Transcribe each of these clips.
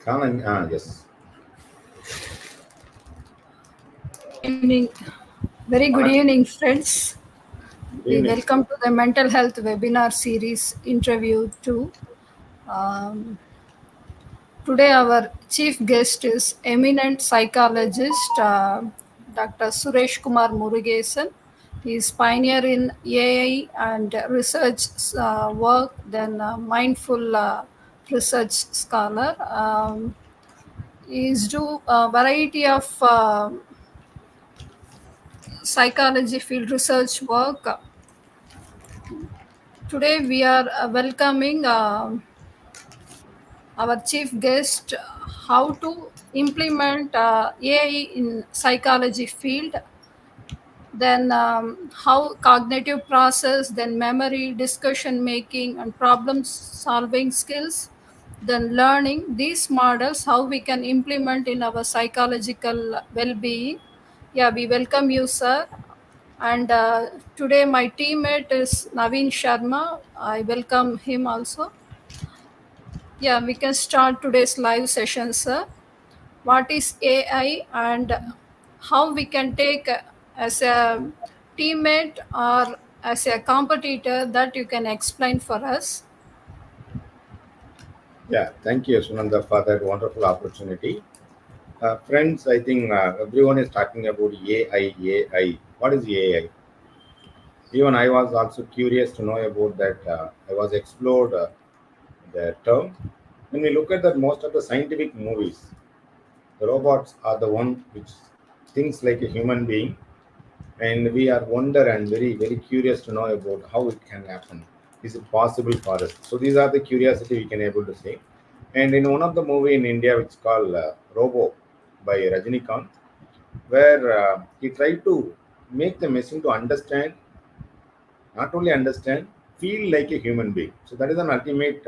Yes. Evening. Very good Vanakkam. evening, friends. Good We evening. welcome to the mental health webinar series interview 2. Um, Today, our chief guest is eminent psychologist Dr. Suresh Kumar Murugesan. He is pioneer in AI and research work, then mindful research scholar. He is do a variety of psychology field research work. Today we are welcoming our chief guest, how to implement AI in psychology field, then how cognitive process, then memory, discussion making, and problem solving skills, then learning these models, how we can implement in our psychological well-being. Yeah, we welcome you, sir. And today my teammate is Naveen Sharma. I welcome him also. Yeah, we can start today's live session, sir. What is AI and how we can take as a teammate or as a competitor, that you can explain for us. Yeah, thank you, Sunanda, for that wonderful opportunity. Friends, I think everyone is talking about AI. AI. What is AI? Even I was also curious to know about that. I was explored the term. When we look at that, most of the scientific movies, the robots are the one which thinks like a human being, and we are wonder and very curious to know about how it can happen. Is it possible for us? So these are the curiosity we can able to say. And in one of the movie in India which is called Robo by Rajinikanth, where he tried to make the machine to understand, not only understand, feel like a human being. So that is an ultimate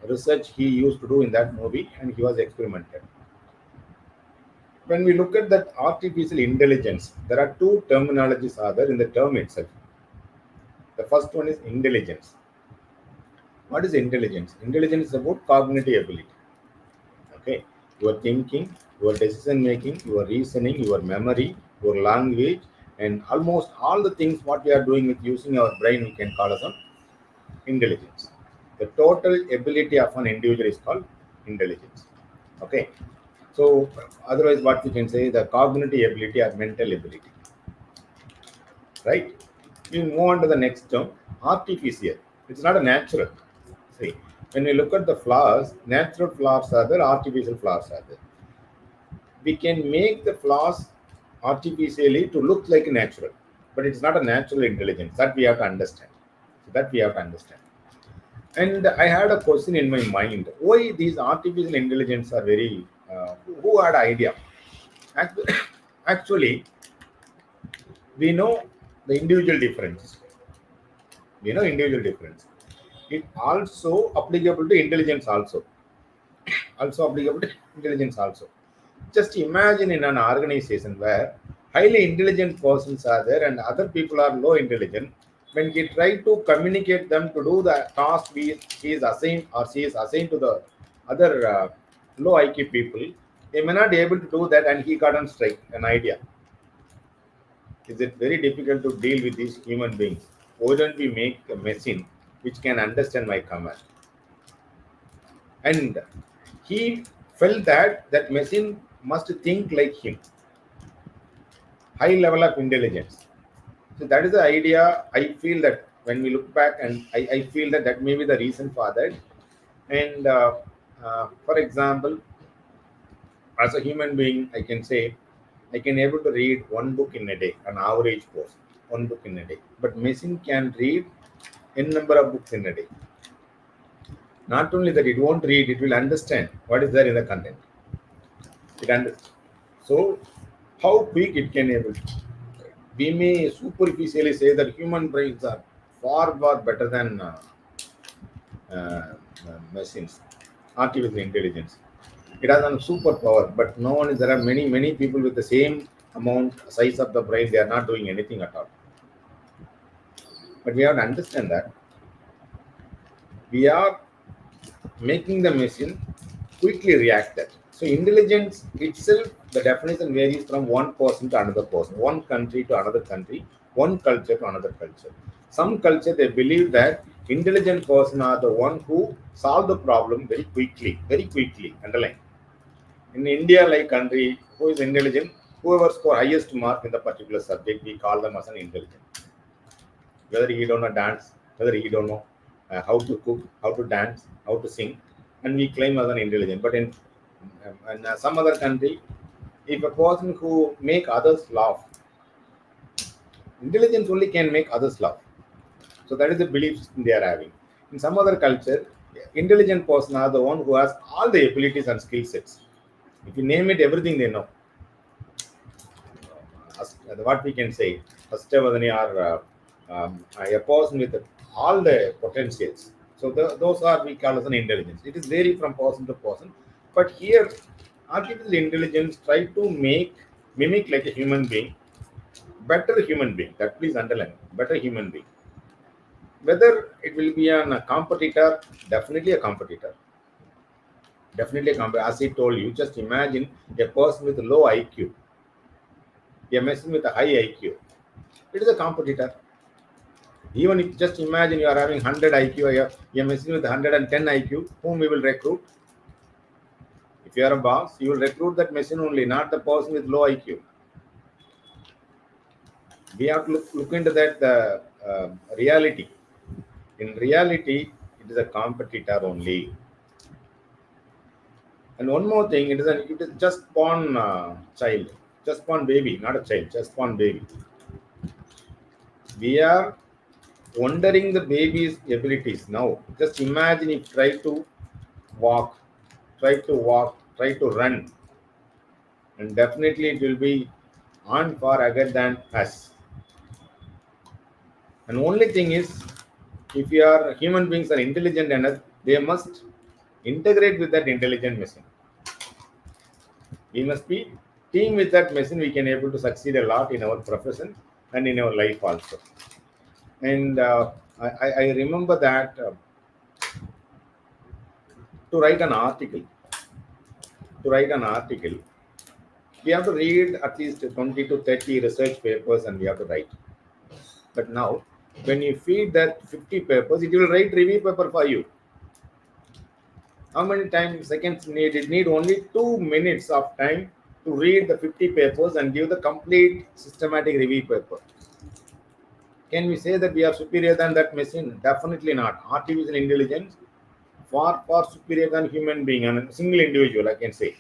research he used to do in that movie, and he was experimented. When we look at that artificial intelligence, there are two terminologies are there in the term itself. The first one is intelligence. What is intelligence? Intelligence is about cognitive ability. Okay, your thinking, your decision making, your reasoning, your memory, your language, and almost all the things what we are doing with using our brain, we can call as an intelligence. The total ability of an individual is called intelligence. Okay, so otherwise, what we can say the cognitive ability or mental ability, right? We move on to the next term, artificial. It's not a natural. See, when we look at the flowers, natural flowers are there, artificial flowers are there. We can make the flowers artificially to look like natural, but it's not a natural intelligence. That we have to understand. So that we have to understand. And I had a question in my mind: why these artificial intelligence are very? Who had idea? Act- Actually, we know the individual difference. We know individual difference. It also applicable to intelligence also applicable to intelligence also. Just imagine in an organization where highly intelligent persons are there and other people are low intelligent. When he try to communicate them to do the task he is assigned or she is assigned to the other low IQ people, they may not be able to do that, and he got on strike an idea. Is it very difficult to deal with these human beings? Why don't we make a machine which can understand my command? And he felt that that machine must think like him, high level of intelligence. So that is the idea. I feel that when we look back, and I feel that that may be the reason for that. And for example, as a human being, I can say I can able to read one book in a day, an average person, one book in a day. But machine can read n number of books in a day. Not only that, it won't read; it will understand what is there in the content. It understands. So, how quick it can able to. We may superficially say that human brains are far better than machines, artificial intelligence. It has a superpower, but no one is. There are many people with the same amount size of the brain. They are not doing anything at all. But we have to understand that we are making the machine quickly reacted. So intelligence itself, the definition varies from one person to another person, one country to another country, one culture to another culture. Some culture they believe that intelligent person are the one who solve the problem very quickly. Underline. In India, like country, who is intelligent, whoever score highest mark in the particular subject, we call them as an intelligent. Whether he don't know dance, whether he don't know how to cook, how to dance, how to sing, and we claim as an intelligent. But in some other country, if a person who make others laugh, intelligence only can make others laugh. So that is the belief system they are having. In some other culture, intelligent person are the one who has all the abilities and skill sets. If you name it, everything they know. What we can say, Astavadani are a person with all the potentials. So those are we call as an intelligence. It is vary from person to person. But here, artificial intelligence try to mimic like a human being, better human being. That please underline, better human being. Whether it will be a competitor, definitely a competitor. Definitely a competitor. As I told you, just imagine a person with low IQ, a machine with a high IQ. It is a competitor. Even if just imagine you are having 100 IQ, you are machine with 110 IQ, whom we will recruit. If you are a boss, you will recruit that machine only, not the person with low IQ. We have to look into that reality. In reality, it is a competitor only. And one more thing, it is just born child, just born baby, not a child, just born baby. We are wondering the baby's abilities now. Just imagine if walk, try to run, and definitely it will be on far ahead than us. And only thing is, if you are human beings are intelligent enough, they must integrate with that intelligent machine. We must be team with that machine. We can able to succeed a lot in our profession and in our life also. And I remember that to write an article, we have to read at least 20 to 30 research papers and we have to write. But now, when you feed that 50 papers, it will write review paper for you. How many times seconds need? It need only 2 minutes of time to read the 50 papers and give the complete systematic review paper. Can we say that we are superior than that machine? Definitely not. Artificial intelligence far superior than human being and a single individual, I can say.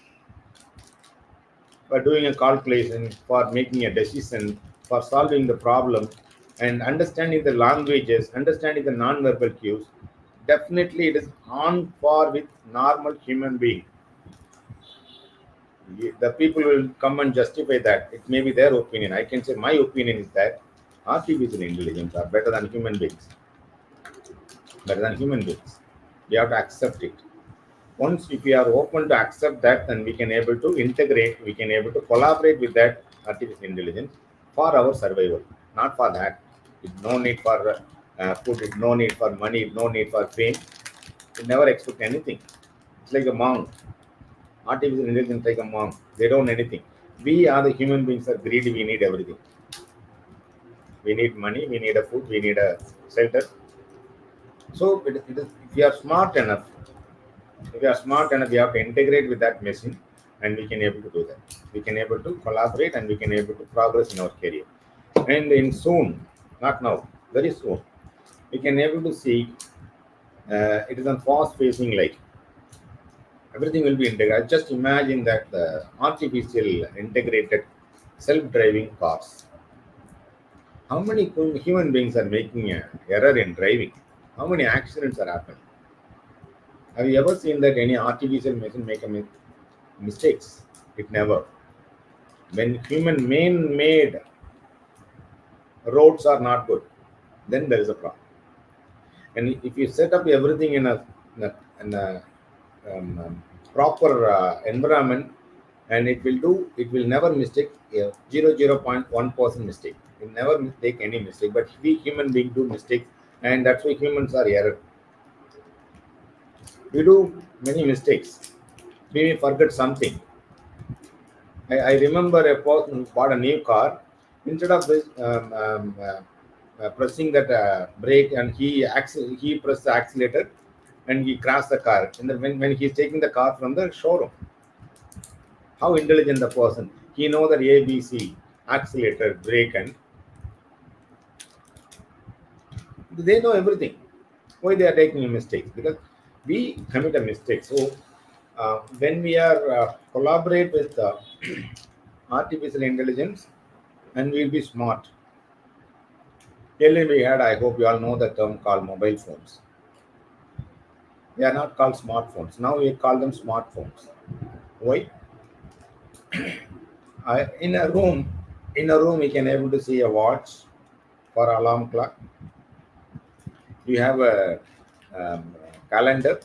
For doing a calculation, for making a decision, for solving the problem, and understanding the languages, understanding the non-verbal cues, definitely it is on par with normal human being. The people will come and justify that. It may be their opinion. I can say my opinion is that artificial intelligence are better than human beings. Better than human beings. We have to accept it. Once if we are open to accept that, then we can able to integrate, we can able to collaborate with that artificial intelligence for our survival. Not for that. It no need for food, it no need for money, no need for fame. It never expect anything. It's like a monk. Artificial intelligence like a monk. They don't anything. We are the human beings are greedy. We need everything. We need money. We need a food. We need a shelter. So it is, if we are smart enough, we have to integrate with that machine, and we can able to do that. We can able to collaborate, and we can able to progress in our career. And in soon, not now, very soon, we can able to see it is a fast facing like everything will be integrated. Just imagine that the artificial integrated self-driving cars. How many human beings are making an error in driving? How many accidents are happening? Have you ever seen that any artificial machine make a mistakes? It never. When human man-made roads are not good, then there is a problem. And if you set up everything in a proper environment, and it will never mistake 0.1% mistake. It will never make any mistake. But we human beings do mistakes, and that's why humans are error. We do many mistakes. We may forget something. I remember a person who bought a new car. Instead of this, pressing that brake, and he pressed the accelerator, and he crashed the car. And then when he's taking the car from the showroom, how intelligent the person! He know that A, B, C, accelerator, brake, and they know everything. Why they are taking a mistake? Because we commit a mistake. So when we are collaborate with artificial intelligence, and we'll be smart. Earlier we had, I hope you all know the term called mobile phones. They are not called smartphones. Now we call them smartphones. Why? In a room, we can able to see a watch for alarm clock. You have a calendar.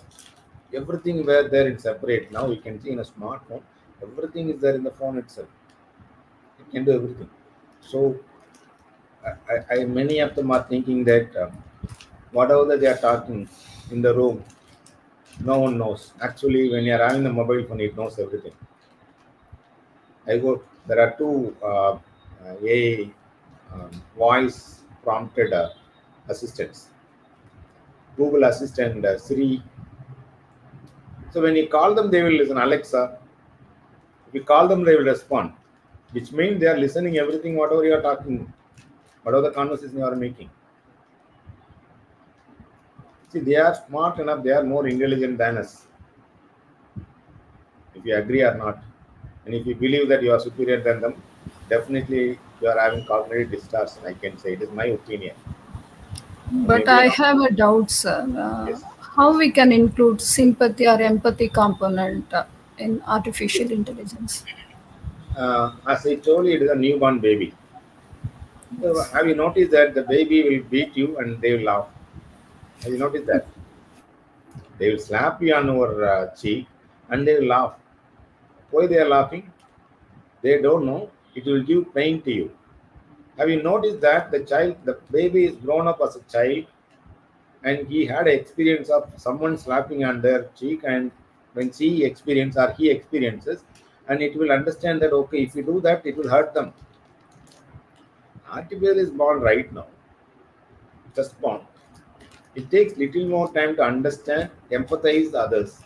Everything were there in separate. Now you can see in a smartphone. Everything is there in the phone itself. It can do everything. So many of them are thinking that whatever that they are talking in the room, no one knows. Actually, when you are having the mobile phone, it knows everything. I go. There are two AI voice prompted assistants, Google Assistant, Siri. So when you call them, they will listen. Alexa. If you call them, they will respond, which means they are listening everything whatever you are talking, whatever the conversation you are making. See, they are smart enough. They are more intelligent than us. If you agree or not, and if you believe that you are superior than them, definitely you are having cognitive distortion. I can say it is my opinion. But Maybe I have a doubt, sir. yes. How we can include sympathy or empathy component in artificial intelligence? As I told you, it is a newborn baby. So Yes. have you noticed that the baby will beat you and they will laugh? Have you noticed that? They will slap you on your cheek and they will laugh. Why they are laughing? They don't know. It will give pain to you. Have you noticed that the baby is grown up as a child, and he had an experience of someone slapping on their cheek, and when she experiences or he experiences, and it will understand that okay, if you do that, it will hurt them. Artificial is born right now, just born. It takes little more time to understand, empathize others.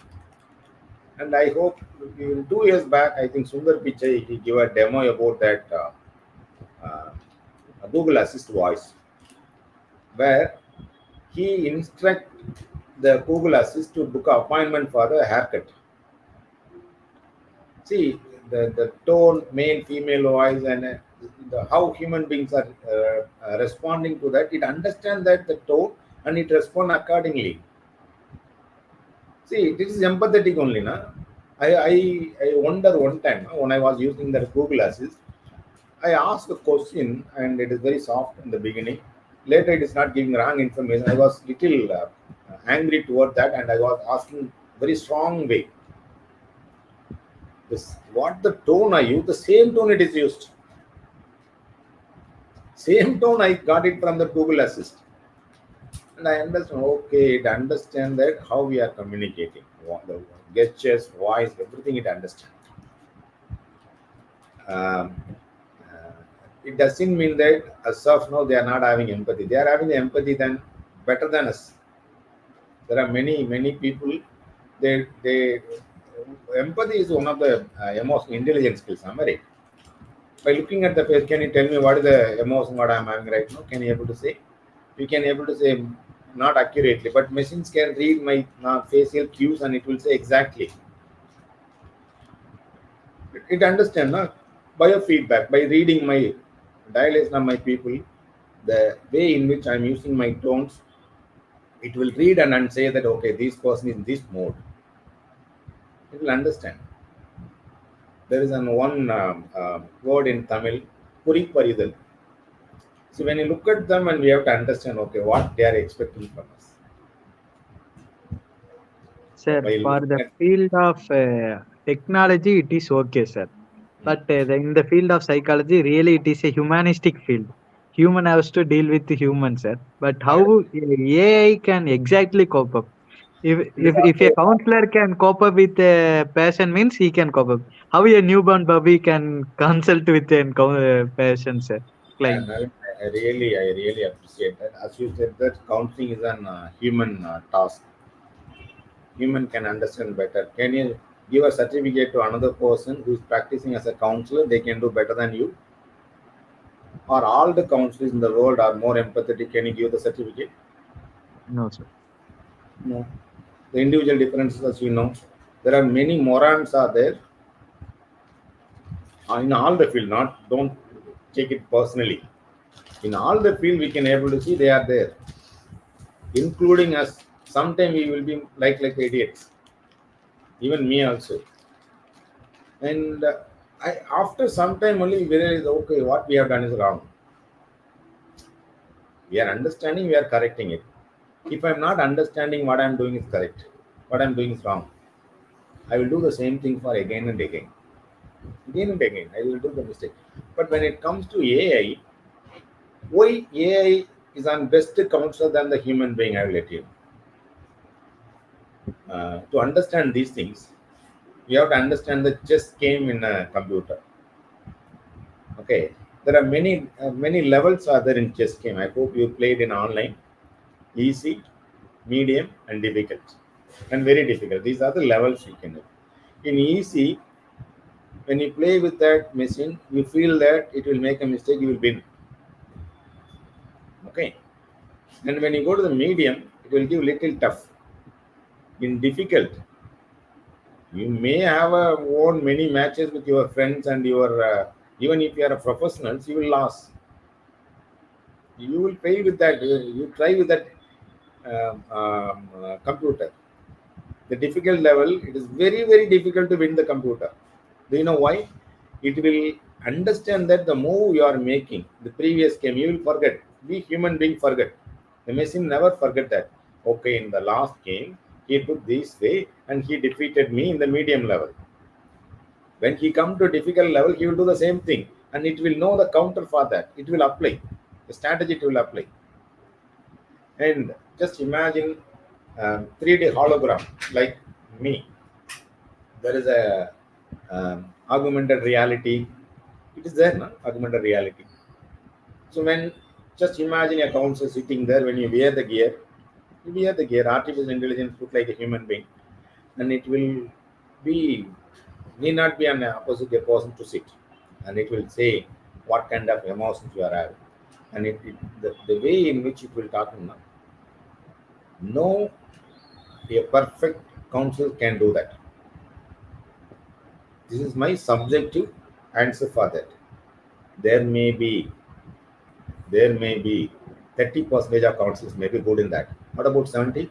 And I hope in 2 years back, I think Sundar Pichai he gave a demo about that uh, Google Assist voice, where he instruct the Google Assist to book an appointment for a haircut. See the tone, male, female voice, and how human beings are responding to that. It understands that the tone and it respond accordingly. See, this is empathetic only, na. I wonder one time when I was using the Google Assist, I asked a question and it is very soft in the beginning. Later, it is not giving wrong information. I was little angry toward that, and I was asking very strong way. This what the tone I use, the same tone it is used. Same tone I got it from the Google Assist, and I understand. Okay, it understand that how we are communicating, the gestures, voice, everything it understands. Um, it doesn't mean that as of now they are not having empathy. They are having the empathy than better than us. There are many people. They empathy is one of the emotional intelligence skills. Am I right? By looking at the face, can you tell me what is the emotion what I am having right now? Can you able to say? You can able to say not accurately, but machines can read my facial cues and it will say exactly. It understand biofeedback by reading my dilation of my people, the way in which I'm using my tones. It will read and say that okay, this person is in this mode. It will understand. There is one word in Tamil, Puri. So when you look at them and we have to understand okay what they are expecting from us. Sir, By for looking the at field of technology, it is okay, sir. But in the field of psychology, really, it is a humanistic field. Human has to deal with the human, sir. But how AI can exactly cope up? If a counselor can cope up with a patient means he can cope up. How a newborn baby can consult with a patient, sir? And Client. I really appreciate that. As you said, that counseling is an human task. Human can understand better. Can you give a certificate to another person who is practicing as a counselor? They can do better than you. Or all the counselors in the world are more empathetic? Can you give the certificate? No, sir. No. The individual differences, as you know, there are many morons are there in all the field. Not don't take it personally. In all the field, we can able to see they are there, including us. Sometimes we will be like idiots. Even me also. And after some time only we realize, okay, what we have done is wrong. We are understanding, we are correcting it. If I'm not understanding what I'm doing is correct, what I'm doing is wrong, I will do the same thing for again and again. Again and again, I will do the mistake. But when it comes to AI, why AI is on best counselor than the human being, I will let you know. To understand these things, you have to understand the chess game in a computer. Okay, there are many levels are there in chess game. I hope you played in online. Easy, medium, and difficult, and very difficult. These are the levels you can do. In easy, when you play with that machine, you feel that it will make a mistake, you will win. Okay, and when you go to the medium, it will give little tough. In difficult, you may have won many matches with your friends and your even if you are a professional, you will lose. You will fail with that. You try with that computer. The difficult level, it is very difficult to win the computer. Do you know why? It will understand that the move you are making, the previous game, you will forget. We human being forget. The machine never forget that. Okay, in the last game, he took this way and he defeated me in the medium level. When he come to difficult level, he will do the same thing, and it will know the counter for that. It will apply the strategy. It will apply. And just imagine 3D hologram like me. There is a augmented reality. It is there, no? Augmented reality. So when just imagine a counselor sitting there, when you wear the gear, artificial intelligence look like a human being, and it will be need not be an opposite a person to sit, and it will say what kind of emotions you are having, and the way in which it will talk now. No, a perfect counsel can do that. This is my subjective answer for that. There may be there may be 30% of counsels may be good in that. What about 70?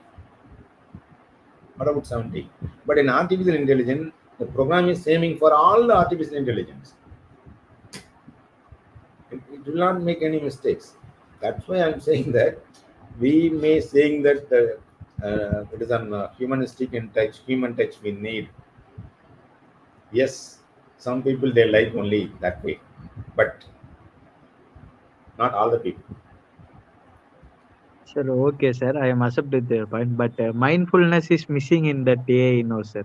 What about 70? But in artificial intelligence, the program is aiming for all the artificial intelligence. It will not make any mistakes. That's why I'm saying that we may saying that it is an humanistic in touch, human touch we need. Yes, some people they like only that way, but not all the people. Sir, okay, sir. I am accept with your point, but mindfulness is missing in that AI, no, sir,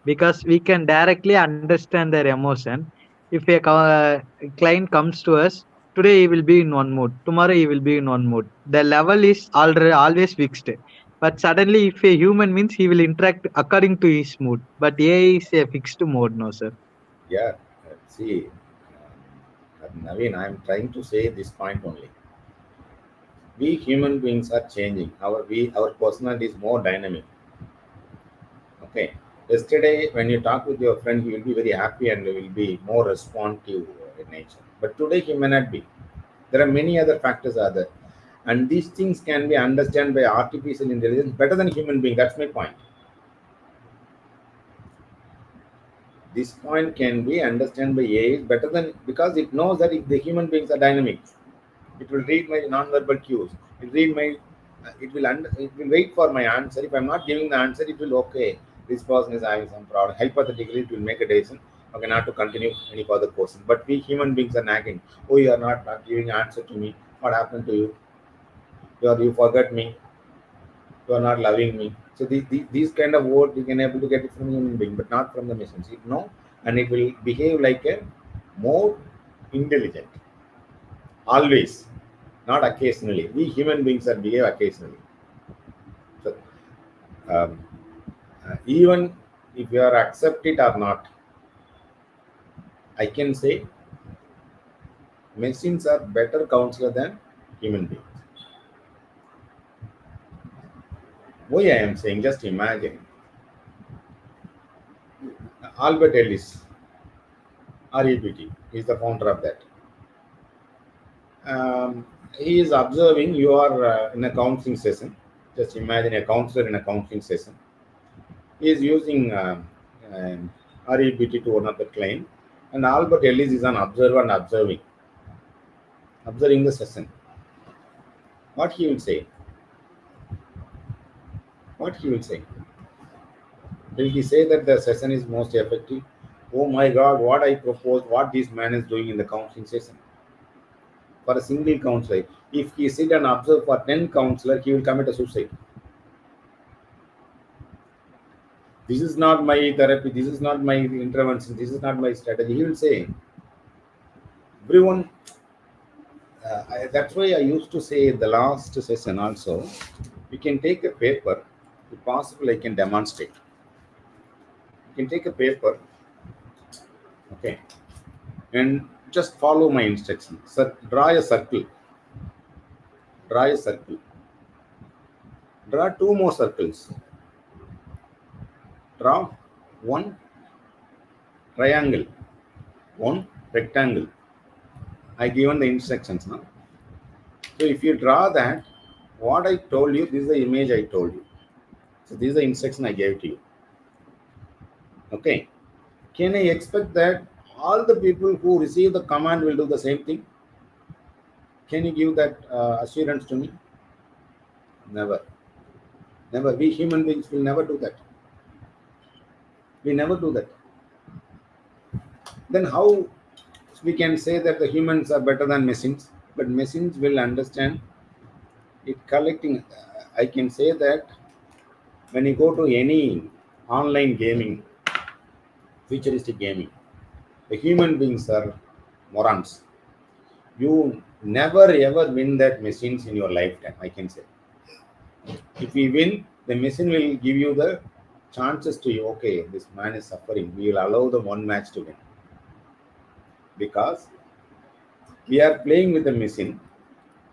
because we can directly understand their emotion. If a client comes to us today, he will be in one mood. Tomorrow, he will be in one mood. The level is already always fixed. But suddenly, if a human means he will interact according to his mood. But AI is a fixed mode, no, sir. Yeah, see, Naveen, I'm trying to say this point only. We human beings are changing. Our personality is more dynamic. Okay. Yesterday, when you talk with your friend, he will be very happy and will be more responsive in nature. But today, he may not be. There are many other factors are there, and these things can be understood by artificial intelligence better than human being. That's my point. This point can be understood by AI better than because it knows that if the human beings are dynamic, it will read my non-verbal cues. It read my. It will wait for my answer. If I'm not giving the answer, it will okay. This person is having some problem. Hypothetically, it will make a decision. Okay, not to continue any further question. But we human beings are nagging. Oh, you are not giving answer to me. What happened to you? You forgot me. You are not loving me. So these kind of words we can able to get it from human being, but not from the machines. No, and it will behave like a more intelligent. Always, not occasionally. We human beings are behave occasionally. So even if you are accept it or not, I can say machines are better counselor than human beings. Why I am saying, just imagine Albert Ellis, REPT, is the founder of that. He is observing you are in a counseling session. Just imagine a counselor in a counseling session. He is using REPT to one of the client, and Albert Ellis is an observer and observing the session. What he will say? What he will say? Will he say that the session is most effective? Oh my God, what I propose, what this man is doing in the counseling session? For a single counselor, if he sit and observe for 10 counselors, he will commit a suicide. This is not my therapy, this is not my intervention, this is not my strategy. He will say, everyone, that's why I used to say the last session also, you can take a paper, if possible, I can demonstrate. You can take a paper, okay, and just follow my instructions. So draw a circle. Draw a circle. Draw 2 more circles. Draw 1 triangle, 1 rectangle. I given the instructions now. So if you draw that, what I told you, this is the image I told you. So this is the instruction I gave to you. Okay. Can I expect that all the people who receive the command will do the same thing? Can you give that assurance to me? Never. Never. We human beings will never do that. We never do that. Then how we can say that the humans are better than machines? But machines will understand it collecting. I can say that when you go to any online gaming, futuristic gaming, the human beings are morons. You never ever win that machines in your lifetime, I can say. If we win, the machine will give you the chances to you, okay, this man is suffering. We will allow the one match to win. Because we are playing with the machine,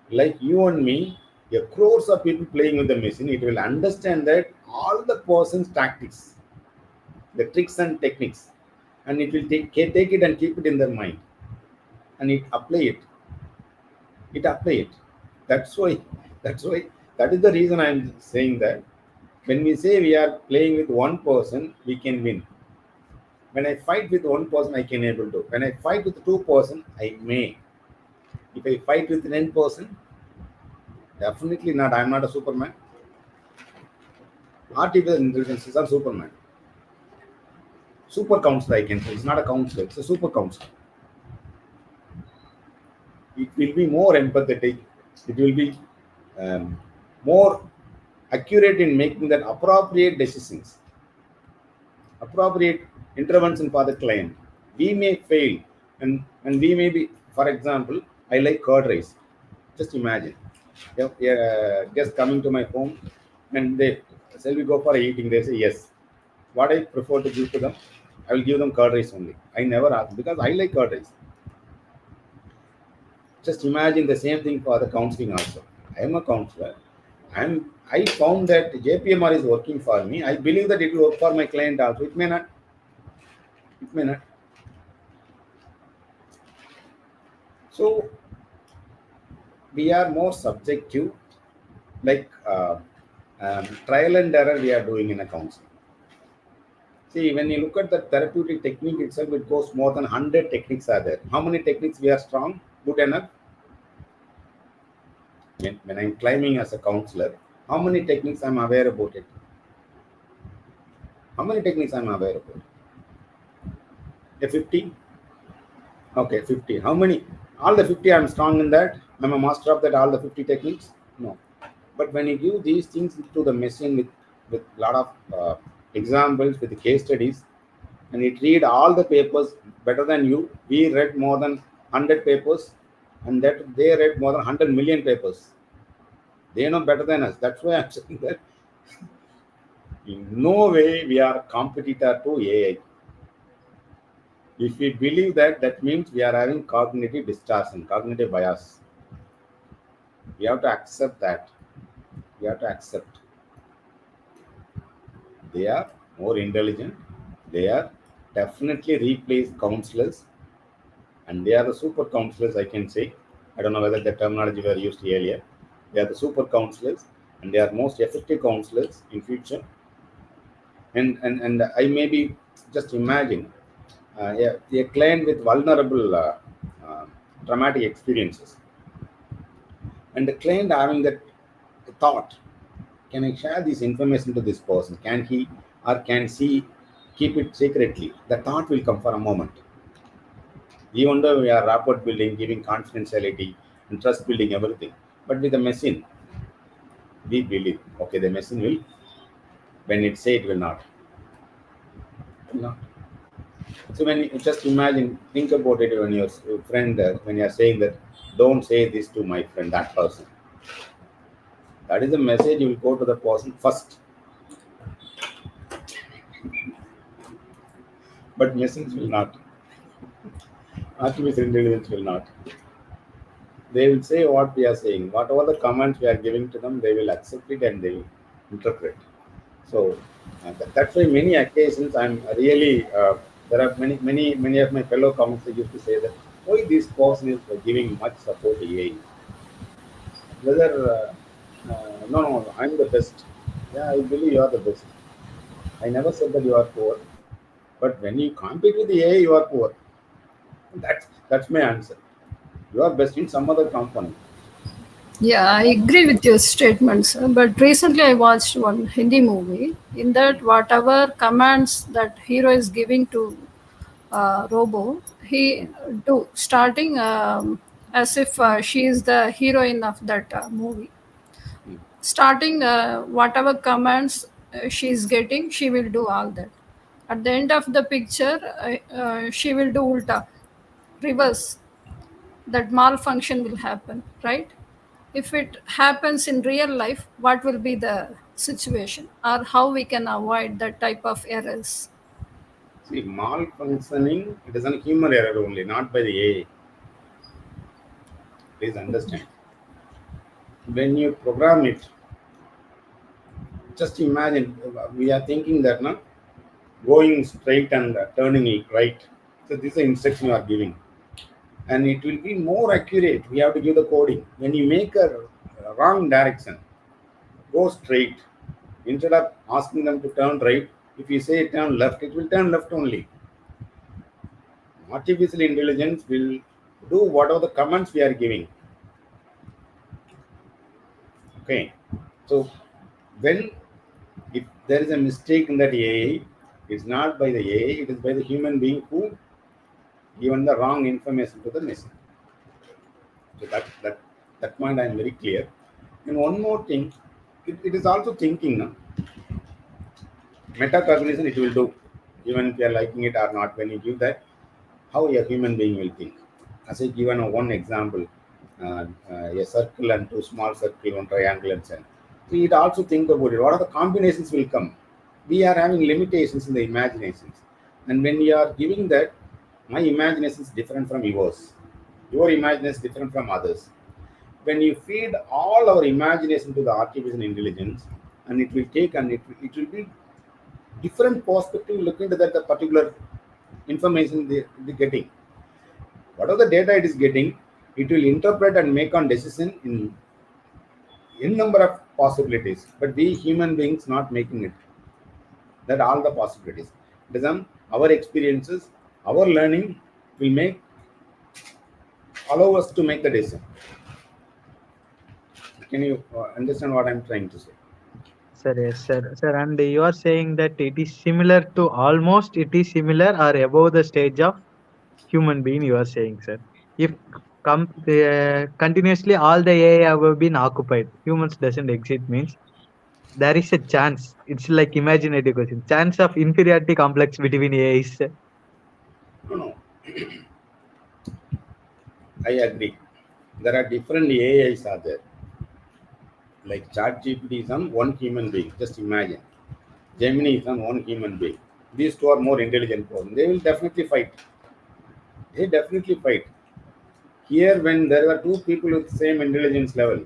like you and me, a crores of people playing with the machine, it will understand that all the person's tactics, the tricks and techniques, and it will take it and keep it in their mind, and it apply it. It apply it. That's why that is the reason I'm saying that when we say we are playing with one person, we can win. When I fight with one person, I can able to. When I fight with 2 person, I may. If I fight with 10 person, definitely not. I'm not a Superman. Artificial intelligence is a Superman. Super counselor, I can say. It's not a counselor, it's a super counselor. It will be more empathetic. It will be more accurate in making that appropriate decisions, appropriate intervention for the client. We may fail, and we may be, for example, I like curd rice. Just imagine, guest coming to my home, and they say we go for eating. They say yes. What I prefer to give to them, I will give them curd rice only. I never ask because I like curd rice. Just imagine the same thing for the counseling also. I am a counselor. I found that JPMR is working for me. I believe that it will work for my client also. It may not. It may not. So we are more subjective, like trial and error we are doing in a counseling. See, when you look at the therapeutic technique itself, it goes more than 100 techniques are there. How many techniques we are strong, good enough? When I'm climbing as a counselor, how many techniques I'm aware about it? How many techniques I'm aware about? A 50? Okay, 50. How many? All the 50 I'm strong in that? I'm a master of that, all the 50 techniques? No. But when you give these things to the machine with with a lot of examples, with case studies, and it read all the papers better than you. We read more than 100 papers, and that they read more than 100 million papers. They know better than us. That's why I'm saying that in no way we are competitor to AI. If we believe that, that means we are having cognitive distortion, cognitive bias. We have to accept that. We have to accept. They are more intelligent. They are definitely replaced counselors, and they are the super counselors, I can say. I don't know whether the terminology were used earlier. They are the super counselors, and they are most effective counselors in future. And I maybe just imagine a client with vulnerable uh, traumatic experiences, and the client having that thought, can I share this information to this person? Can he or can she keep it secretly? The thought will come for a moment. Even though we are rapport building, giving confidentiality and trust building, everything. But with the machine, we believe, okay, the machine will, when it say it will not. It will not. So when you just imagine, think about it when your friend, when you are saying that, don't say this to my friend, that person. That is the message you will go to the person first. But machines will not. Artificial intelligence will not. They will say what we are saying. Whatever the comments we are giving to them, they will accept it and they will interpret. So that's why many occasions I'm really there are many of my fellow counselors used to say that why this person is giving much support to AI. Whether no, I'm the best. Yeah, I believe you are the best. I never said that you are poor, but when you compete with the AI, you are poor. That's my answer. You are best in some other component. Yeah, I agree with your statements. But recently, I watched one Hindi movie. In that, whatever commands that hero is giving to Robo, he do starting as if she is the heroine of that movie. Starting whatever commands she is getting, she will do all that. At the end of the picture, she will do ulta, reverse. That malfunction will happen, right? If it happens in real life, what will be the situation, or how we can avoid that type of errors? See, malfunctioning, it is a human error only, not by the AI. Please understand. When you program it, just imagine we are thinking that no, going straight and turning right. So this is the instruction you are giving, and it will be more accurate. We have to give the coding. When you make a wrong direction, go straight. Instead of asking them to turn right, if you say turn left, it will turn left only. Artificial intelligence will do whatever the commands we are giving. Okay, so when if there is a mistake in that AI, it's not by the AI, it is by the human being who given the wrong information to the machine. So that point I am very clear. And one more thing, it is also thinking. No? Metacognition it will do, even if you are liking it or not. When you give that, how a human being will think. As I given one example, a circle and two small circle, one triangle and so on. So it also think about it. What are the combinations will come? We are having limitations in the imaginations, and when you are giving that, my imagination is different from yours. Your imagination is different from others. When you feed all our imagination to the artificial intelligence, and it will take and it will be different perspective looking to that the particular information they getting. Whatever the data it is getting, it will interpret and make on decision in number of possibilities. But we human beings not making it. That all the possibilities. It is our experiences, our learning will make allow us to make the decision. Can you understand what I'm trying to say? Sir, yes, sir. And you are saying that it is similar to almost it is similar or above the stage of human being. You are saying, sir. If continuously all the AI have been occupied, humans doesn't exist means there is a chance. It's like imaginative question. Chance of inferiority complex between AIs. No, no, I agree. There are different AIs are there. Like ChatGPT is on one human being. Just imagine. Gemini is on one human being. These two are more intelligent person. They will definitely fight. They definitely fight. Here, when there are two people with same intelligence level,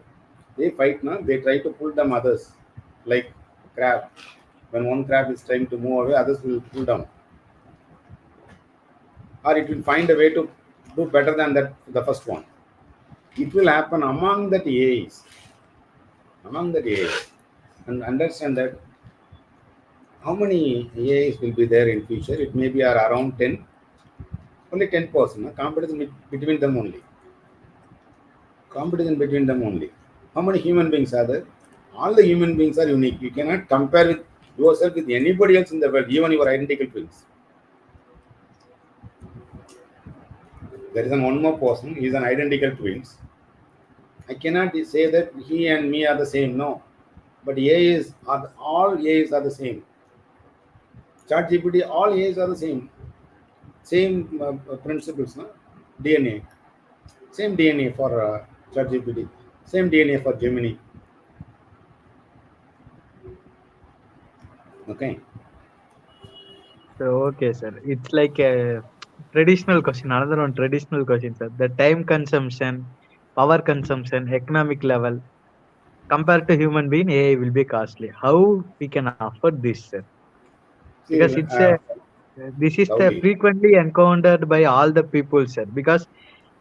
they fight now. They try to pull them others, like crab. When one crab is trying to move away, others will pull down, or it will find a way to do better than that the first one. It will happen among the AIs, among the AIs, and understand that how many AIs will be there in future. It may be around 10, only 10%. Competition between them only. Competition between them only. How many human beings are there? All the human beings are unique. You cannot compare with yourself with anybody else in the world, even your identical twins. There is one more person. He is an identical twins. I cannot say that he and me are the same. No, but all AIs are the same. ChatGPT, all AIs are the same. Same principles, no? DNA. Same DNA for ChatGPT. Same DNA for Gemini. Okay. So okay, sir. It's like a traditional question. Another one traditional question, sir. The time consumption, power consumption, economic level compared to human being, AI will be costly. How we can afford this, sir? See, Because it's a this is the lovely. frequently encountered by all the people, sir. Because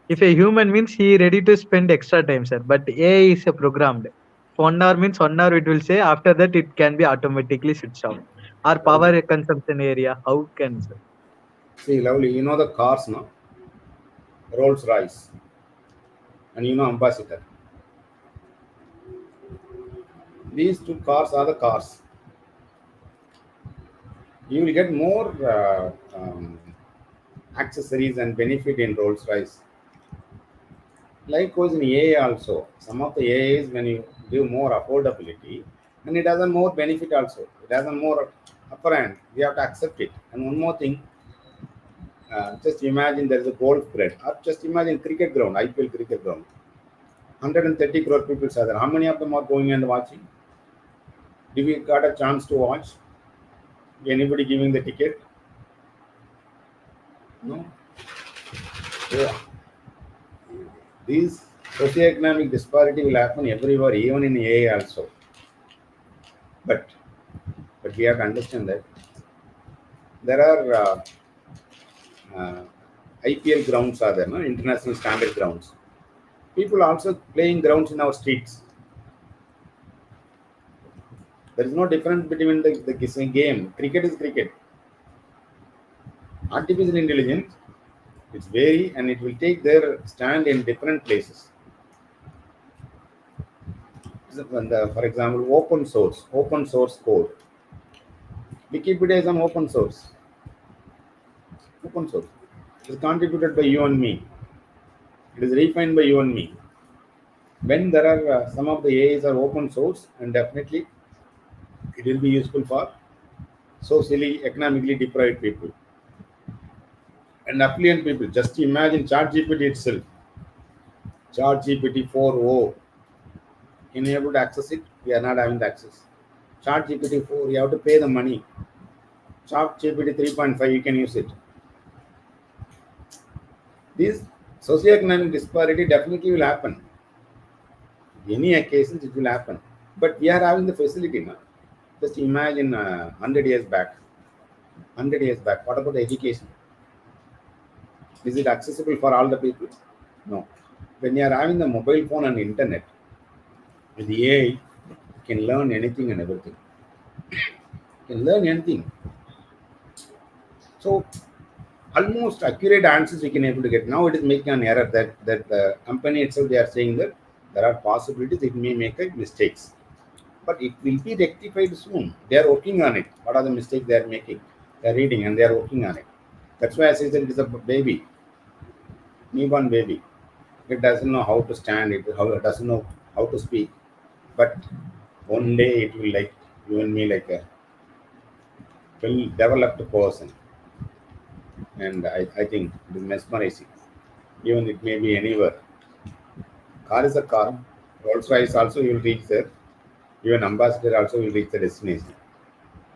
if a human means he ready to spend extra time, sir. But AI is a programmed. 1 hour means 1 hour it will say. After that it can be automatically switched off. Our Lovely. power consumption area, how can, sir? See, lovely. You know the cars, no? Rolls Royce. And you know Ambassador. These two cars are the cars. You will get more accessories and benefit in Rolls Royce. Likewise in AI also. Some of the AIs, when you give more affordability, and it has a more benefit also. It has a more upper hand. We have to accept it. And one more thing, just imagine there is a golf grid, or just imagine cricket ground, IPL cricket ground. 130 crore people are there. How many of them are going and watching? Did we got a chance to watch? Anybody giving the ticket? No. Yeah. These socioeconomic disparity will happen everywhere, even in AI also. But we have to understand that there are IPL grounds are there, no? International standard grounds. People also playing grounds in our streets. There is no difference between the game. Cricket is cricket. Artificial intelligence, it's vary and it will take their stand in different places. For example, open source code. Wikipedia is an open source. Open source. It is contributed by you and me. It is refined by you and me. When there are some of the AIs are open source, and definitely it will be useful for socially, economically deprived people and affluent people. Just imagine ChatGPT itself. ChatGPT 4.0. Can you able to access it? We are not having the access. ChatGPT 4, you have to pay the money. ChatGPT 3.5, you can use it. This socioeconomic disparity definitely will happen. Any occasions it will happen. But we are having the facility now. Just imagine 100 years back. 100 years back. What about the education? Is it accessible for all the people? No. When you are having the mobile phone and internet, with the AI, you can learn anything and everything. You can learn anything. So almost accurate answers we can able to get. Now it is making an error that the company itself, they are saying that there are possibilities it may make mistakes. But it will be rectified soon. They are working on it. What are the mistakes they are making? They are reading and they are working on it. That's why I say that it is a baby, newborn baby. It doesn't know how to stand. It doesn't know how to speak. But one day it will like you and me like a well-developed person. And I think it is mesmerizing. Even it may be anywhere. Car is a car. Rolls Royce also you will reach there. Even ambassador also will reach the destination.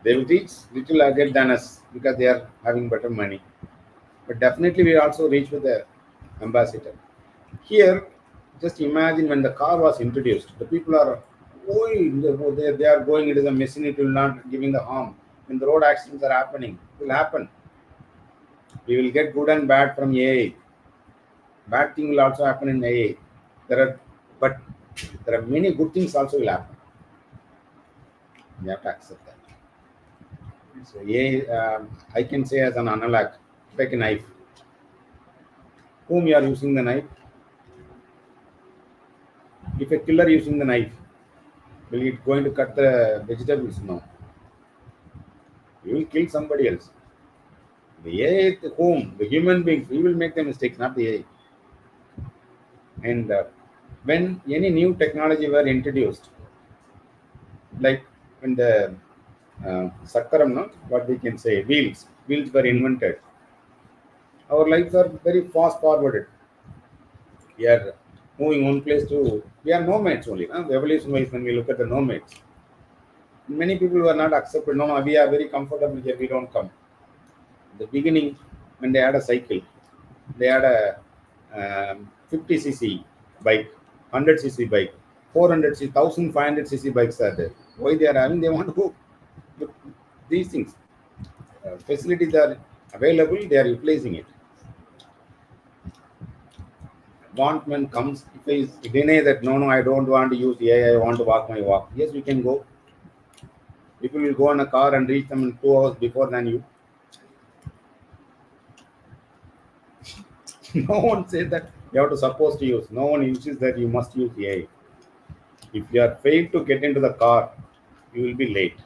They will reach little earlier than us because they are having better money. But definitely we also reach with the ambassador. Here, just imagine when the car was introduced, the people are, oh, they are going, it is a machine, it will not giving the harm. When the road accidents are happening, it will happen. We will get good and bad from AI. Bad thing will also happen in AI. But there are many good things also will happen. You have to accept that. So AI, I can say as an analog, like a knife. Whom you are using the knife? If a killer using the knife, will it going to cut the vegetables? No. You will kill somebody else. The AI at home, the human beings, we will make the mistakes, not the AI. And when any new technology were introduced, like when the Sakaram, no, what we can say, wheels were invented. Our lives are very fast forwarded. We are moving one place to, we are nomads only. The evolution wise, when we look at the nomads, many people were not accepted. No, we are very comfortable here, we don't come. The beginning, when they had a cycle, they had a 50cc bike, 100cc bike, 400cc, 1500cc bikes are there. Why they are having? They want to go. These things, facilities are available, they are replacing it. When comes, if I deny that, no, I don't want to use AI, I want to walk my walk. Yes, we can go. People will go in a car and reach them in 2 hours before than you. No one says that you have to supposed to use. No one uses that you must use AI. If you are failed to get into the car, you will be late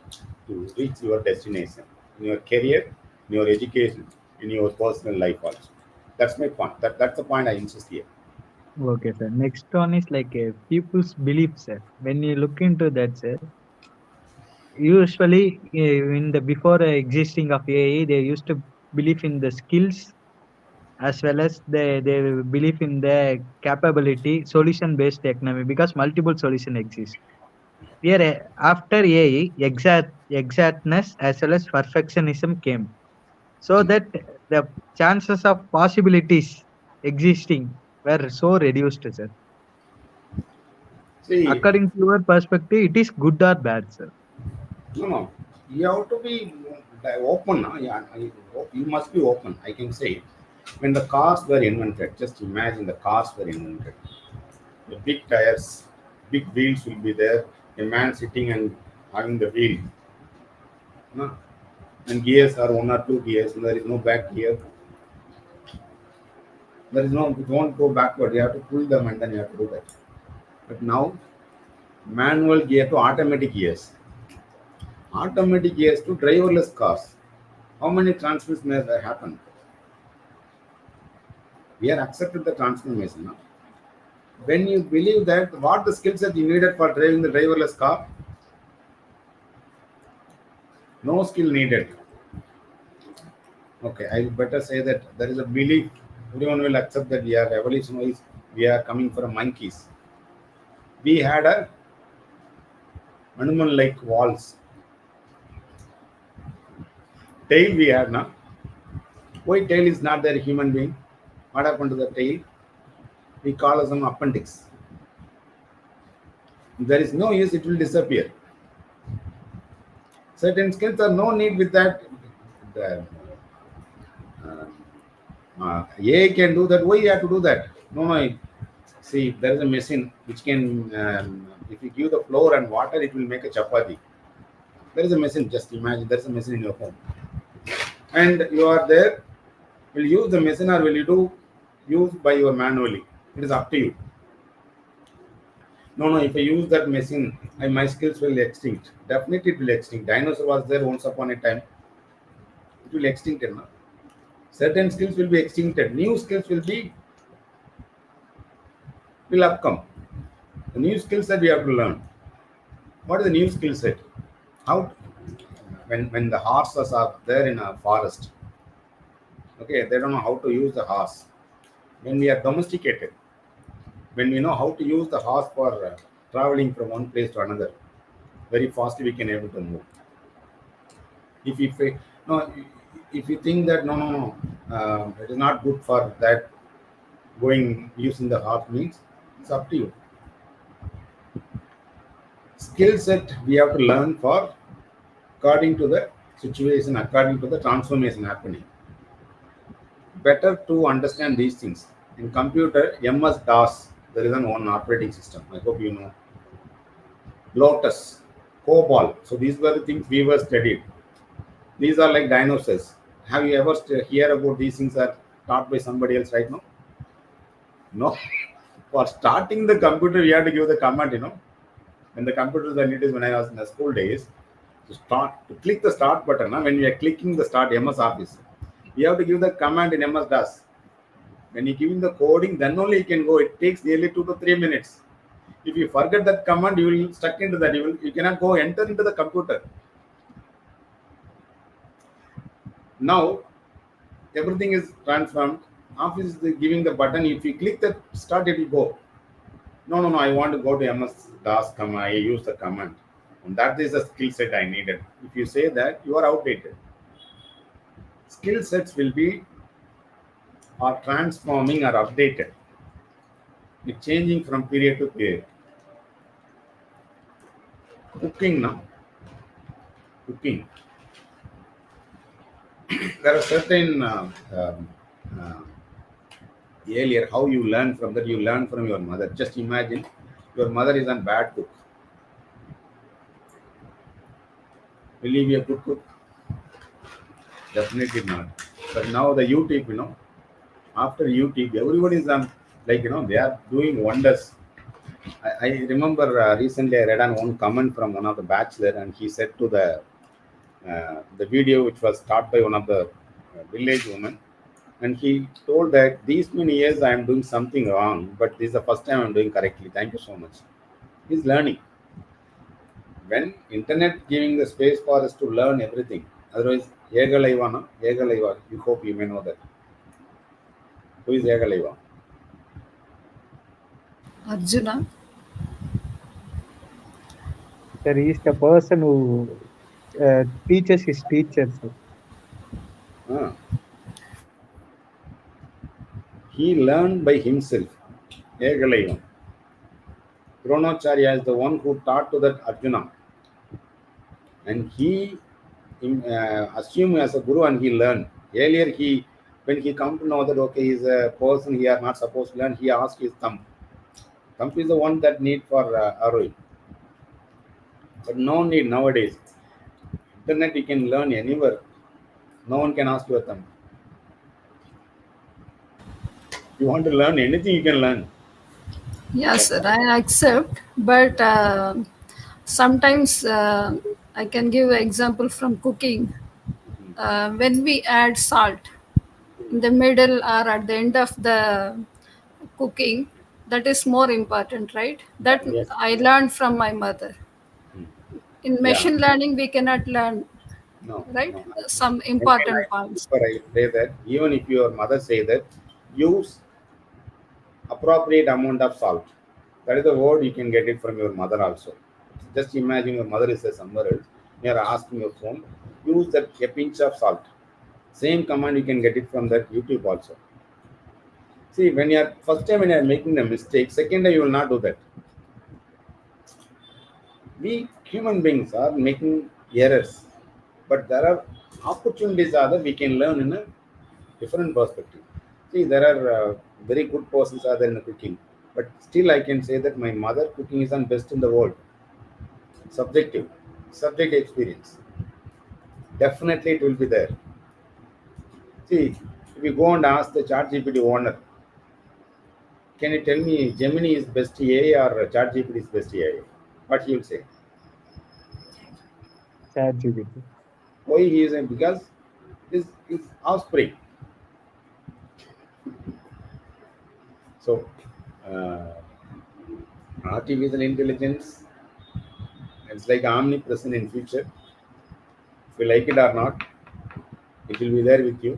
to reach your destination in your career, in your education, in your personal life also. That's my point. That's the point I insist here. Okay, sir. Next one is like people's belief, sir. When you look into that, sir, usually in the before existing of AI, they used to believe in the skills as well as they believe in the capability, solution-based economy because multiple solution exist. Here, after AI, exactness as well as perfectionism came, so that the chances of possibilities existing were so reduced, sir. See, According to your perspective, it is good or bad, sir? no. You have to be open. No? Yeah, you must be open. I can say, when the cars were invented, just imagine the cars were invented. The big tires, big wheels will be there. A man sitting and having the wheel. No? And gears are 1 or 2 gears. And there is no back gear. There is no, you won't go backward. You have to pull them and then you have to do that. But now, manual gear to automatic gears. Automatic gears to driverless cars. How many transmissions may there happen? We are accepted the transformation now. When you believe that, what the skill set you needed for driving the driverless car? No skill needed. Okay, I better say that there is a belief. Everyone will accept that we are evolution wise, we are coming from monkeys. We had a animal like walls. Tail we had now. Why tail is not there, human being? What happened to the tail? We call as an appendix. If there is no use, it will disappear. Certain skills are no need with that. The, AI can do that. Why you have to do that? No. See, there is a machine which can, if you give the flour and water, it will make a chapati. There is a machine. Just imagine there is a machine in your home, and you are there. Will you use the machine or will you use by your manually? It is up to you. No. If I use that machine, my skills will extinct. Definitely, it will extinct. Dinosaur was there once upon a time. It will extinct now. Certain skills will be extincted. New skills will upcome. The new skill set we have to learn. What is the new skill set? How when the horses are there in a forest, okay, they don't know how to use the horse. When we are domesticated, when we know how to use the horse for traveling from one place to another, very fastly we can able to move. If no, if you think that no, it is not good for that, going using the horse means, it's up to you. Skill set we have to learn for according to the situation, according to the transformation happening. Better to understand these things. In computer, MS DOS, there is an one operating system. I hope you know. Lotus, COBOL. So these were the things we were studied. These are like dinosaurs. Have you ever hear about these things are taught by somebody else right now? No. For starting the computer, we have to give the command. When the computers when it is when I was in the school days, to click the start button. When we are clicking the start MS Office, we have to give the command in MS DOS. When you're giving the coding, then only you can go. It takes nearly 2 to 3 minutes. If you forget that command, you will stuck into that. You cannot go enter into the computer. Now everything is transformed. Office is giving the button. If you click the start, it will go. No. I want to go to MS DOS command. I use the command. And that is the skill set I needed. If you say that, you are outdated. Skill sets will be are transforming or updated. It's changing from period to period. Cooking now. Cooking. There are certain uh, earlier how you learn from that. You learn from your mother. Just imagine your mother is a bad cook. Will you be a good cook? Definitely not. But now the YouTube, after YouTube, everybody is on, they are doing wonders. I remember recently I read on one comment from one of the bachelor, and he said to the video which was taught by one of the village women, and he told that these many years I am doing something wrong, but this is the first time I'm doing correctly. Thank you so much. He's learning. When internet giving the space for us to learn everything, otherwise Yegalaiva, you hope you may know that. Who is Yegalaiva? Arjuna. Sir, he is the person who teaches his teachers. Ah. He learned by himself. Yegalaiva. Dronacharya is the one who taught to that Arjuna, and he assumed as a guru, and he learned. Earlier, when he come to know that okay, he's a person he are not supposed to learn, he asked his thumb. Thumb is the one that need for Arui. But no need nowadays. Internet you can learn anywhere. No one can ask you a thumb. You want to learn anything, you can learn. Yes, sir, I accept. But sometimes I can give an example from cooking. When we add salt in the middle or at the end of the cooking, that is more important, right? That Yes. I learned from my mother. In Yeah. machine learning, we cannot learn, No. right? No. Some Again, important points. I say that even if your mother say that, use appropriate amount of salt. That is the word you can get it from your mother also. Just imagine your mother is somewhere else. You are asking your phone, use that a pinch of salt. Same command you can get it from that YouTube also. See, when you are first time when you are making a mistake, second time you will not do that. We human beings are making errors, but there are opportunities that we can learn in a different perspective. See, there are very good persons are there in the cooking, but still I can say that my mother cooking is the best in the world. Subjective, subject experience. Definitely, it will be there. See, if you go and ask the ChatGPT owner, can you tell me Gemini is best AI or ChatGPT is best AI? What he will say? ChatGPT. Why he is because his offspring. So, artificial intelligence It's like omnipresent in future. If you like it or not, it will be there with you.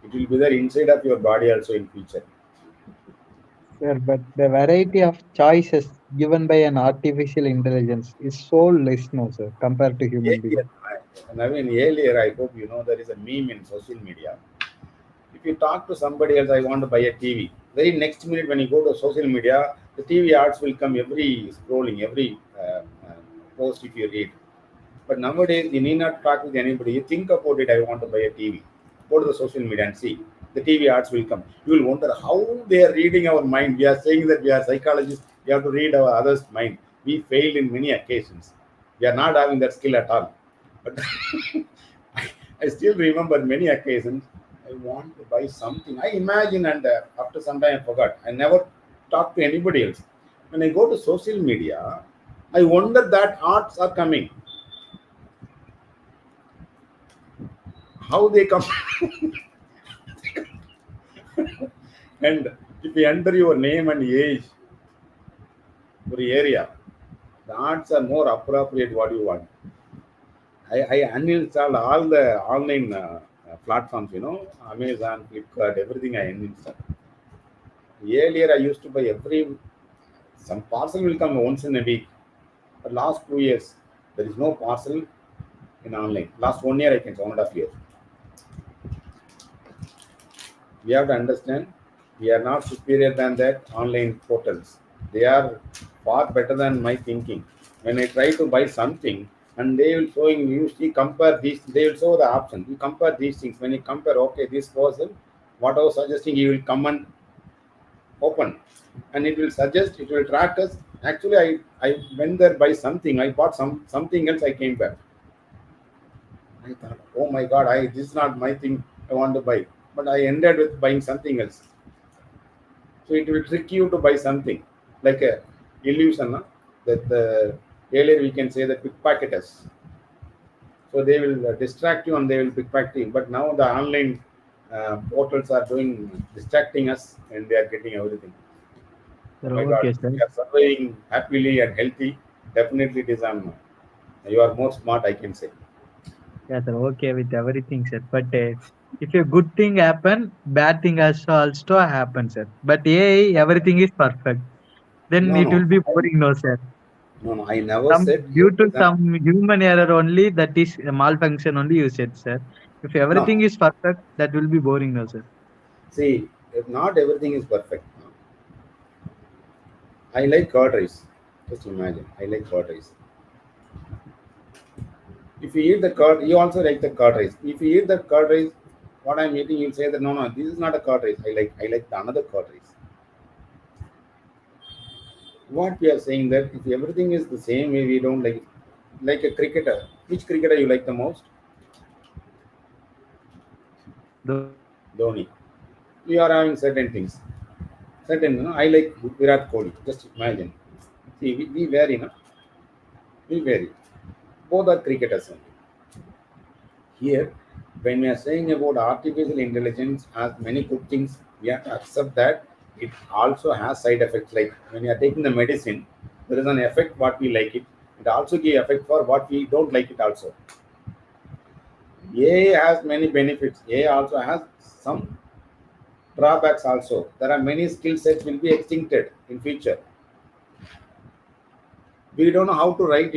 It will be there inside of your body also in future. Sir, but the variety of choices given by an artificial intelligence is so less now, sir, compared to human Earlier, beings. earlier, I hope you know there is a meme in social media. If you talk to somebody else, I want to buy a TV. Very next minute, when you go to social media, the TV ads will come every scrolling, every post if you read. But nowadays, you need not talk with anybody. You think about it, I want to buy a TV. Go to the social media and see. The TV ads will come. You will wonder how they are reading our mind. We are saying that we are psychologists. We have to read our others' mind. We failed in many occasions. We are not having that skill at all. But I still remember many occasions. I want to buy something. I imagine, and after some time I forgot. I never talk to anybody else. When I go to social media, I wonder that arts are coming. How they come. And if you enter your name and age for the area, the arts are more appropriate what you want. I uninstalled all the online platforms, Amazon, Flipkart, everything I uninstalled. Earlier, I used to buy some parcel will come once in a week. But last 2 years, there is no parcel in online. Last 1 year, I can say 1.5 years. We have to understand we are not superior than that online portals. They are far better than my thinking. When I try to buy something and they will showing you see compare these, they will show the option. You compare these things. When you compare, okay, this person, what I was suggesting, you will come and open and it will suggest, it will track us. Actually, I went there buy something, I bought something else, I came back. I thought, oh my god, this is not my thing I want to buy. But I ended with buying something else. So it will trick you to buy something like a illusion that earlier we can say the pickpocketers. So they will distract you and they will pickpocket you. But now the online portals are doing distracting us and they are getting everything. Sir, Oh my okay, God, sir. we are surviving happily and healthy. Definitely, it is you are more smart, I can say. Yeah, sir, okay with everything, sir. But if a good thing happen, bad thing also happen, sir. But AI, everything is perfect. Then No, it will no, be boring, no, sir. no. I never Some said due to it is some human error only, that is a malfunction only, you said, sir. If no. everything is perfect, that will be boring, no, sir. See, if not everything is perfect. I like curd rice. Just imagine, I like curd rice. If you eat the curd, you also like the curd rice. If you eat the curd rice, what I'm eating, you'll say that no, no, this is not a curd rice. I like the another curd rice. What we are saying that if everything is the same way, we don't like a cricketer. Which cricketer you like the most? Dhoni. Dhoni. We are having certain things. Certain, I like Virat Kohli. Just imagine. See, we vary, we vary. Both are cricketers only. Here, when we are saying about artificial intelligence has many good things, we have to accept that it also has side effects. Like when you are taking the medicine, there is an effect what we like it. It also give effect for what we don't like it also. AI has many benefits. AI also has some drawbacks also. There are many skill sets will be extincted in future. We don't know how to write,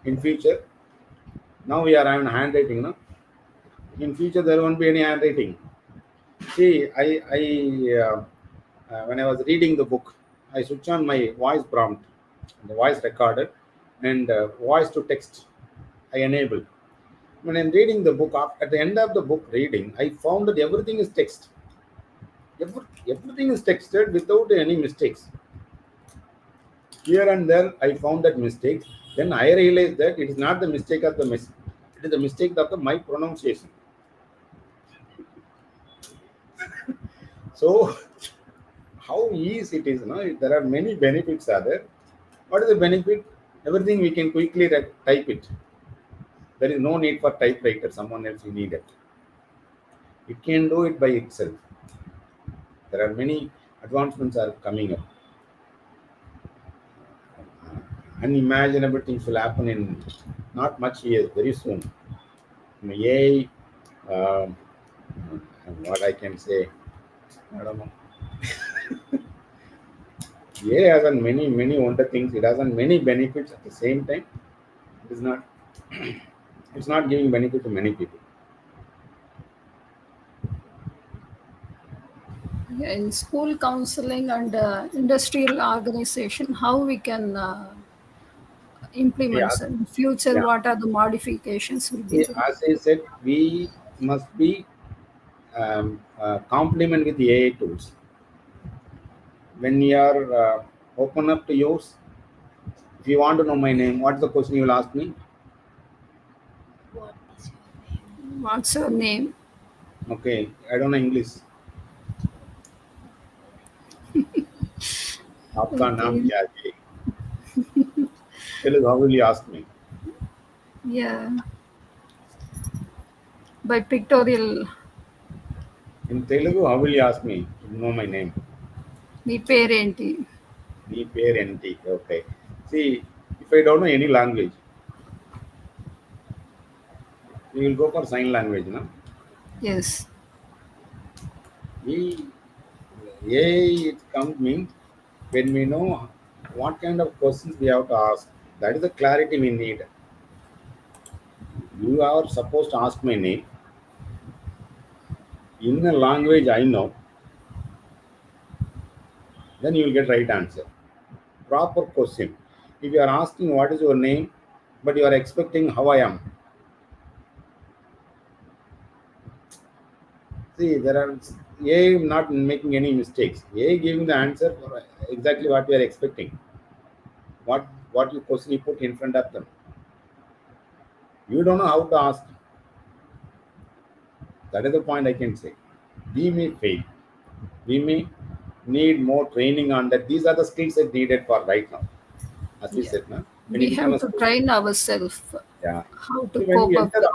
in future. Now we are having handwriting, in future there won't be any handwriting. See, when I was reading the book, I switch on my voice prompt, the voice recorder, and voice to text. I enable. When I'm reading the book, at the end of the book reading, I found that everything is text. Everything is texted without any mistakes. Here and there, I found that mistake. Then I realized that it is not the mistake of the it is the mistake of my pronunciation. So how easy it is, there are many benefits are there. What is the benefit? Everything we can quickly type it. There is no need for typewriter, someone else you need it. It can do it by itself. There are many advancements are coming up. unimaginable things will happen in not much years, very soon. AI, um, what I can say, I don't know. AI has on many wonder things. It has on many benefits at the same time. It is not. It's not giving benefit to many people. Yeah, in school counseling and industrial organization, how we can Yeah, implement in future, yeah. what are the modifications will be See, there? as I said, we must be complement with the AI tools. When you are open up to use, if you want to know my name, what's the question you will ask me? What's your name? Okay, I don't know English. आपका नाम Okay. क्या है? Telugu, how will you ask me? Yeah, by pictorial. In Telugu, how will you ask me to know my name? మీ పేరేంటి? Me pair NT. Okay. See, if I don't know any language, we will go for sign language, no? Yes. We AI it comes means when we know what kind of questions we have to ask. That is the clarity we need. You are supposed to ask my name in a language I know, then you will get right answer. Proper question. If you are asking what is your name, but you are expecting how I am. See, there are AI not making any mistakes. AI giving the answer for exactly what we are expecting. What you question you put in front of them. You don't know how to ask. That is the point I can say. We may fail. We may need more training on that. These are the skills that needed for right now. As we Yeah. said, now when you We become have a to student, train ourselves yeah. how to See, when cope you up enter with.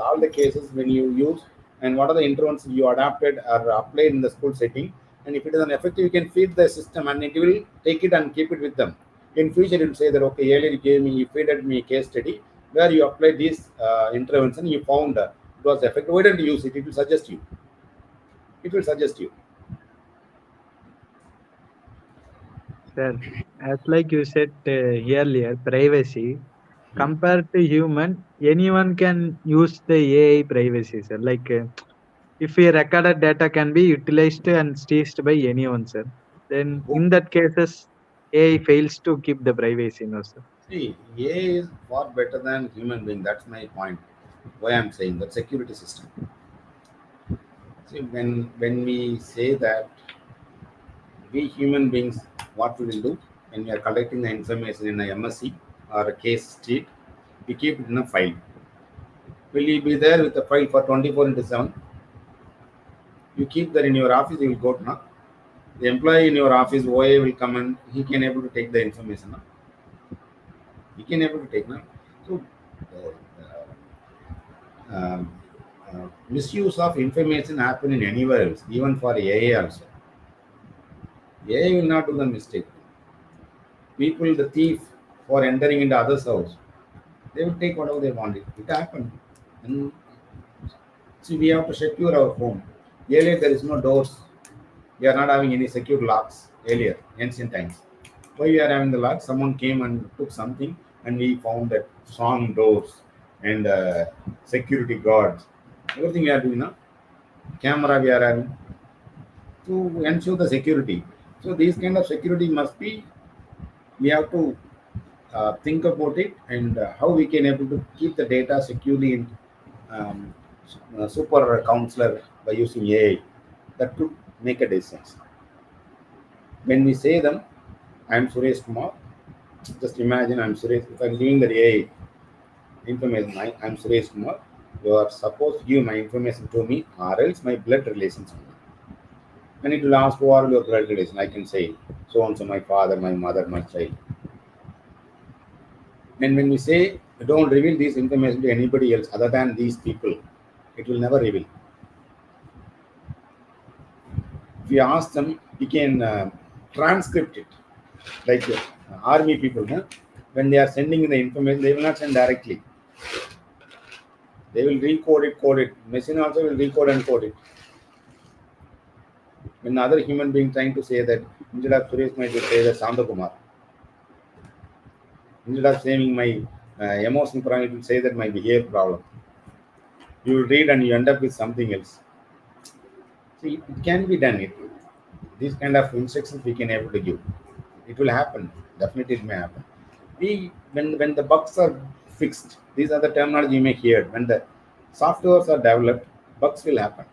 all the cases when you use and what are the interventions you adapted or applied in the school setting, and if it is an effective, you can feed the system and it will take it and keep it with them. In future, it will say that okay, earlier you feeded me a case study where you applied this intervention, you found it was effective. Why don't you use it? It will suggest you. It will suggest you. Sir, as like you said earlier, privacy Hmm. compared to human, anyone can use the AI privacy, sir. Like if a recorded data can be utilized and seized by anyone, sir, then Who- in that cases, AI fails to keep the privacy, no, sir. See, AI is far better than human being. That's my point. Why I'm saying that security system. See, when we say that we human beings, what we will do when we are collecting the information in a MSC or a case sheet, we keep it in a file. Will you be there with the file for 24 into 7? You keep that in your office, you will go to now. The employee in your office, OA will come and he can able to take the information. Now. He can able to take now. So, um, misuse of information happen in anywhere else, even for AI also. AI will not do the mistake. People, the thief, for entering into others' house, they will take whatever they want. It happened. And see, we have to secure our home. Earlier, there is no doors. We are not having any secure locks. Earlier, ancient times. Why we are having the lock? Someone came and took something, and we found that strong doors and security guards. Everything we are doing now. Camera we are having to ensure the security. So these kind of security must be. We have to think about it and how we can able to keep the data securely in um, super counselor by using AI. That could make a difference. When we say them, I'm Suresh Kumar. Just imagine I'm Suresh. If I'm giving the AI information, I'm Suresh Kumar. You are supposed to give my information to me, or else my blood relations. And it will ask who are your blood relation. I can say so and so, my father, my mother, my child. And when we say don't reveal this information to anybody else other than these people, it will never reveal. If you ask them, you can transcript it like army people. Huh? when they are sending the information, they will not send directly. They will recode it, code it. Machine also will recode and code it. When another human being trying to say that, instead of Suresh might say that Sandakumar. Instead of saying my emotion problem, it will say that my behavior problem. You will read and you end up with something else. See, it can be done. These kind of instructions we can able to give. It will happen. Definitely, it may happen. When the bugs are fixed, these are the terminology you may hear. When the softwares are developed, bugs will happen.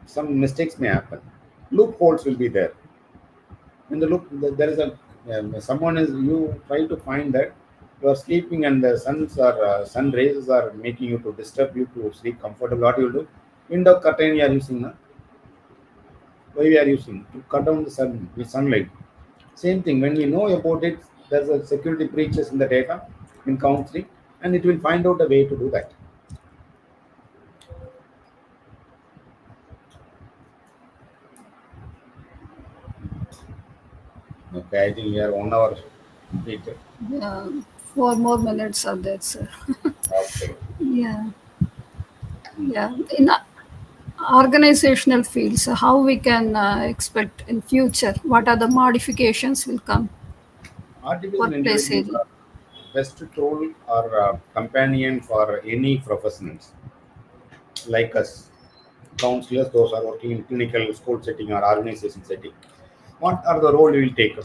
Some mistakes may happen. Loopholes will be there. When there is a someone is you try to find that you are sleeping and the sun rays are making you to disturb you to sleep comfortable. What you do? Window curtain you are using. Na? Why we are using to cut down the sunlight. Same thing. When we know about it, there's a security breaches in the data in counseling, and it will find out a way to do that. Okay, I think we are 1 hour later. Yeah, 4 more minutes are there, sir. Okay. Yeah. In organizational fields, how we can expect in future, what are the modifications will come? Artificial Workplace intelligence area. are best tool or companion for any professionals like us, counselors, those are working in clinical school setting or organization setting. What are the role we will take?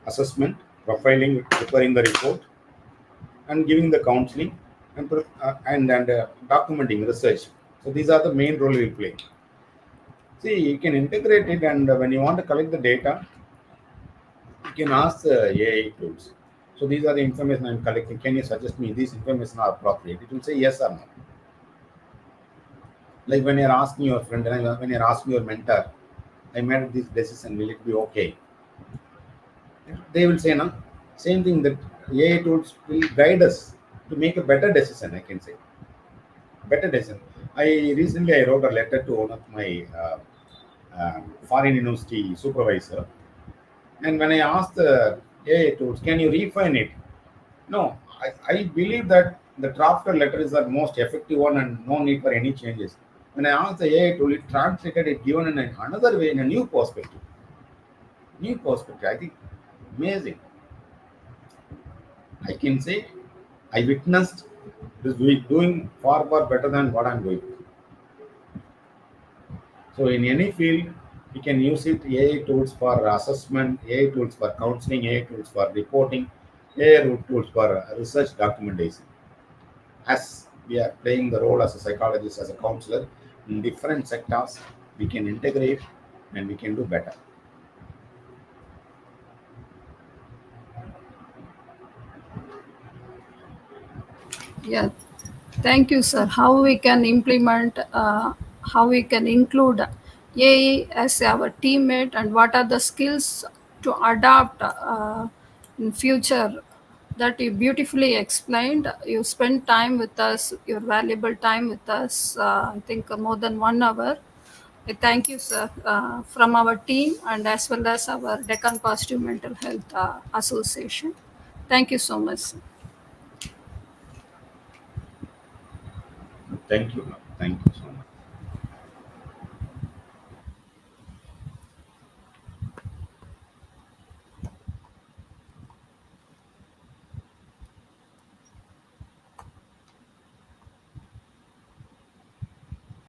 Assessment, profiling, preparing the report, and giving the counseling, and documenting research. So these are the main role we play. See, you can integrate it, and when you want to collect the data, you can ask the AI tools. So these are the information I'm collecting. Can you suggest me these information are appropriate? It will say yes or no. Like when you're asking your friend, and when you're asking your mentor, I made this decision, will it be okay? They will say no. Same thing that AI tools will guide us to make a better decision, I can say. Better decision. I wrote a letter to one of my foreign university supervisor, and when I asked the AI tools, can you refine it? No, I believe that the drafted letter is the most effective one and no need for any changes. When I asked the AI tool, it translated it given in another way, in a new perspective. New perspective, I think amazing. I can say I witnessed this week doing far, far better than what I'm doing. So in any field, we can use it. AI tools for assessment, AI tools for counseling, AI tools for reporting, AI tools for research documentation. As we are playing the role as a psychologist, as a counselor in different sectors, we can integrate and we can do better. Yeah. Thank you, sir. How we can implement, how we can include AI as our teammate, and what are the skills to adopt in future, that you beautifully explained. You spent time with us, your valuable time with us, I think more than 1 hour. I thank you, sir, from our team and as well as our Deccan Positive Mental Health Association. Thank you so much, sir. Thank you. Thank you so much.